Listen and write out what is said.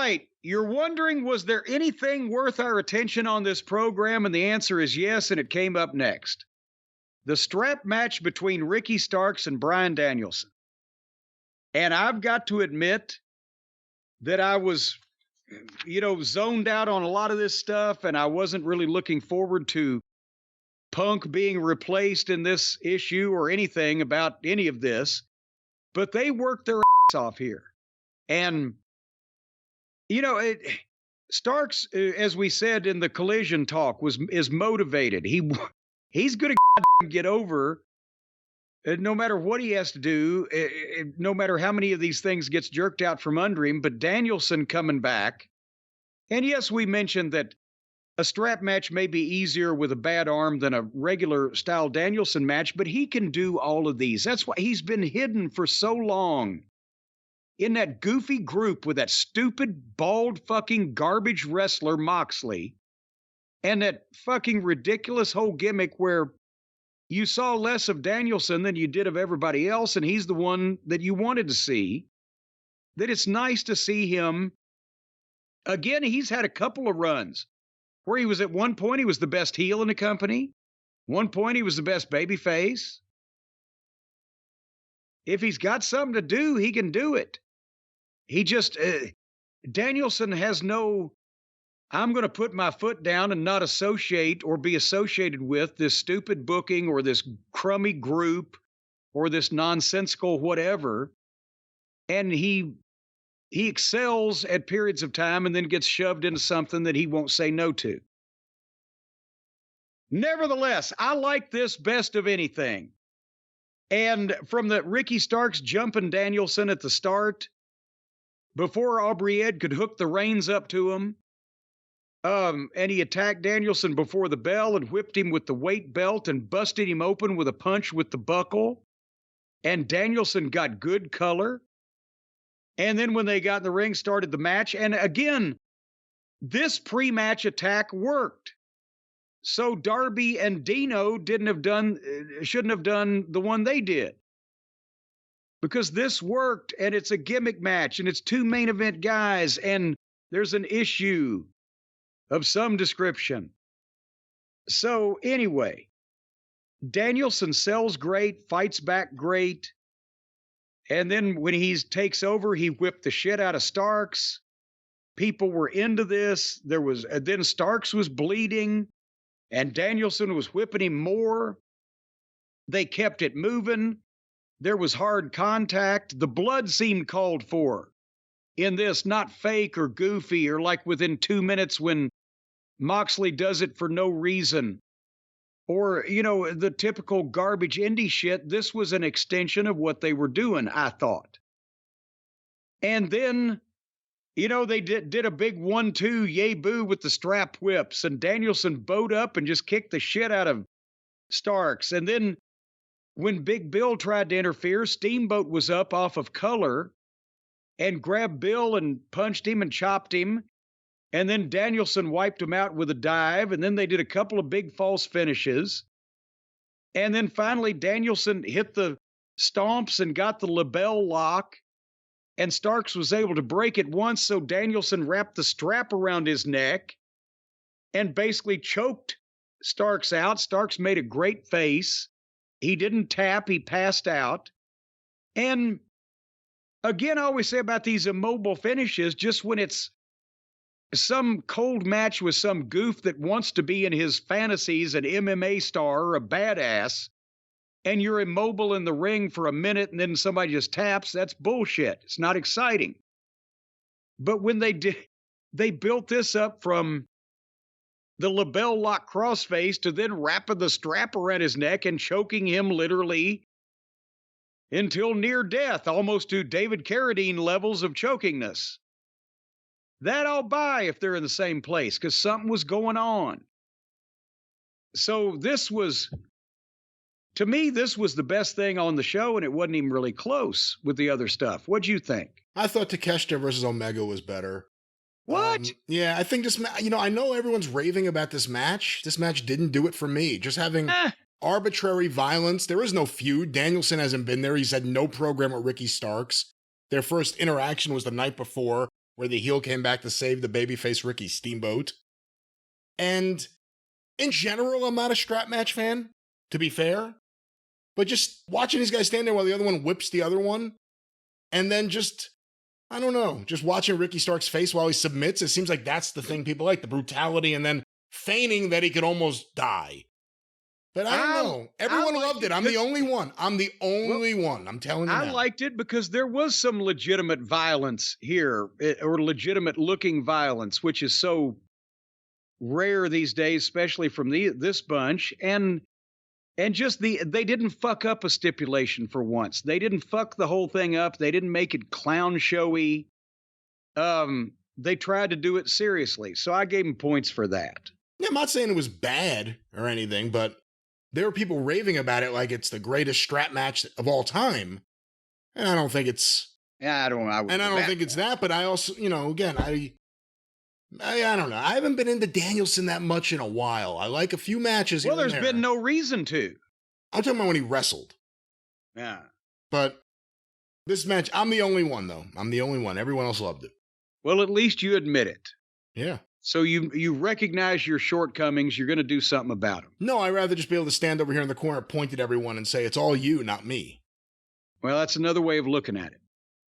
right. You're wondering, was there anything worth our attention on this program? And the answer is yes, and it came up next. The strap match between Ricky Starks and Bryan Danielson. And I've got to admit that I was, zoned out on a lot of this stuff, and I wasn't really looking forward to Punk being replaced in this issue or anything about any of this. But they worked their ass off here. And, Starks, as we said in the Collision talk, is motivated. He's going to get over no matter what he has to do, no matter how many of these things gets jerked out from under him. But Danielson coming back, and yes, we mentioned that a strap match may be easier with a bad arm than a regular style Danielson match, but he can do all of these. That's why he's been hidden for so long in that goofy group with that stupid, bald, fucking garbage wrestler Moxley and that fucking ridiculous whole gimmick where you saw less of Danielson than you did of everybody else, and he's the one that you wanted to see. That it's nice to see him. Again, he's had a couple of runs where he was at one point, he was the best heel in the company. One point, he was the best babyface. If he's got something to do, he can do it. He just, Danielson has no, I'm going to put my foot down and not associate or be associated with this stupid booking or this crummy group or this nonsensical whatever. And he excels at periods of time and then gets shoved into something that he won't say no to. Nevertheless, I like this best of anything. And from the Ricky Starks jumping Danielson at the start, before Aubrey Ed could hook the reins up to him, and he attacked Danielson before the bell and whipped him with the weight belt and busted him open with a punch with the buckle. And Danielson got good color. And then when they got in the ring, started the match. And again, this pre-match attack worked. So Darby and Dino shouldn't have done the one they did. Because this worked, and it's a gimmick match, and it's two main event guys, and there's an issue of some description. So anyway, Danielson sells great, fights back great. And then when he takes over, he whipped the shit out of Starks. People were into this. Then Starks was bleeding, and Danielson was whipping him more. They kept it moving. There was hard contact. The blood seemed called for in this, not fake or goofy or like within 2 minutes when Moxley does it for no reason. Or, the typical garbage indie shit. This was an extension of what they were doing, I thought. And then, they did a big 1-2 yay boo with the strap whips, and Danielson bowed up and just kicked the shit out of Starks. And then when Big Bill tried to interfere, Steamboat was up off of color and grabbed Bill and punched him and chopped him. And then Danielson wiped him out with a dive, and then they did a couple of big false finishes. And then finally Danielson hit the stomps and got the LeBell lock, and Starks was able to break it once, so Danielson wrapped the strap around his neck and basically choked Starks out. Starks made a great face. He didn't tap, he passed out. And again, I always say about these immobile finishes, just when it's some cold match with some goof that wants to be in his fantasies an MMA star or a badass, and you're immobile in the ring for a minute and then somebody just taps, that's bullshit. It's not exciting. But when they built this up from the LeBell lock crossface to then wrapping the strap around his neck and choking him literally until near death, almost to David Carradine levels of chokingness. That I'll buy if they're in the same place, because something was going on. So to me, this was the best thing on the show, and it wasn't even really close with the other stuff. What'd you think? I thought Takeshita versus Omega was better. What? Yeah, I think this, I know everyone's raving about this match. This match didn't do it for me. Just having arbitrary violence. There is no feud. Danielson hasn't been there. He's had no program with Ricky Starks. Their first interaction was the night before, where the heel came back to save the babyface Ricky Steamboat. And in general, I'm not a strap match fan, to be fair. But just watching these guys stand there while the other one whips the other one, and then just, I don't know, just watching Ricky Stark's face while he submits, it seems like that's the thing people like, the brutality, and then feigning that he could almost die. But I don't know. Everyone loved it. I'm the only one. I'm the only one. I'm telling you now. I liked it because there was some legitimate violence here, or legitimate looking violence, which is so rare these days, especially from this bunch. And just they didn't fuck up a stipulation for once. They didn't fuck the whole thing up. They didn't make it clown showy. They tried to do it seriously. So I gave them points for that. Yeah, I'm not saying it was bad or anything, but there were people raving about it like it's the greatest strap match of all time. And I don't think it's... Yeah, I don't think it's that, but I also, again, I don't know. I haven't been into Danielson that much in a while. I like a few matches. Well, there's been no reason to. I'm talking about when he wrestled. Yeah. But this match, I'm the only one, though. I'm the only one. Everyone else loved it. Well, at least you admit it. Yeah. So you recognize your shortcomings. You're going to do something about them. No, I'd rather just be able to stand over here in the corner, point at everyone, and say, it's all you, not me. Well, that's another way of looking at it.